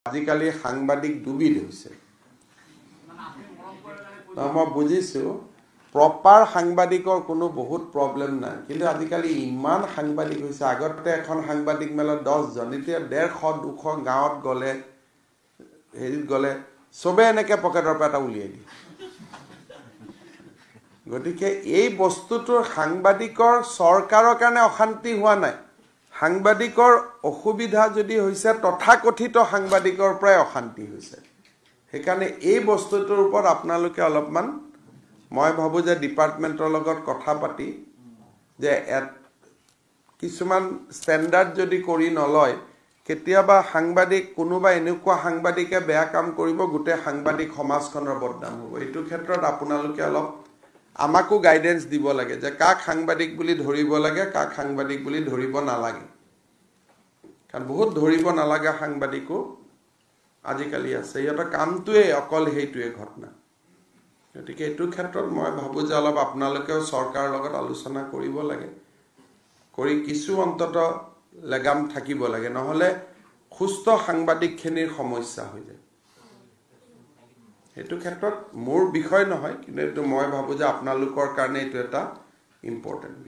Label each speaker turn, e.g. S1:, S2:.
S1: আজিকালি সাংবাদিক দুবিধ হৈছে মই বুজিছো প্ৰপাৰ সাংবাদিকৰ কোনো বহুত প্ৰবলেম নাই কিন্তু আজিকালি ইমান সাংবাদিক হৈছে আগতে এখন সাংবাদিক মেলত 10 জন এতিয়া 150 200 গাঁৱত গলে হেৰিত গলে সবে এনেকে পকেটৰ পৰা এটা উলিয়াই দিয়ে গতিকে এই বস্তুটোৰ সাংবাদিকৰ চৰকাৰৰ কাৰণে অশান্তি হোৱা নাই সাংবাদিকৰ অসুবিধা যদি হৈছে তথাকথিত সাংবাদিকৰ প্ৰায় অশান্তি হৈছে সেইকাৰণে এই বস্তুটোৰ ওপৰত আপোনালোকে অলপমান মই ভাবো যে ডিপাৰ্টমেন্টৰ লগত কথা পাতি যে কিছুমান ষ্টেণ্ডাৰ্ড যদি কৰি নলয় কেতিয়াবা সাংবাদিক কোনোবা এনেকুৱা সাংবাদিকে বেয়া কাম কৰিব গোটে সাংবাদিক সমাজখনৰ বদনাম হ'ব এইটো ক্ষেত্ৰত আপোনালোকে অলপ আমাকো গাইডেন্স দিব লাগে যে কাক সাংবাদিক বুলি ধৰিব লাগে কাক সাংবাদিক বুলি ধৰিব নালাগে কাৰণ বহুত ধৰিব নালাগে সাংবাদিকো আজিকালি আছে ইহঁতৰ কামটোৱে অকল হেইটোৱে ঘটনা গতিকে এইটো ক্ষেত্ৰত মই ভাবো যে অলপ আপোনালোকেও চৰকাৰৰ লগত আলোচনা কৰিব লাগে কৰি কিছু অন্তত লগাম থাকিব লাগে নহলে সুস্থ সাংবাদিকখিনিৰ সমস্যা হৈ যায় এইটো ক্ষেত্ৰত মোৰ বিষয় নহয় কিন্তু এইটো মই ভাবো যে আপোনালোকৰ কাৰণে এইটো এটা ইম্পৰ্টেন্ট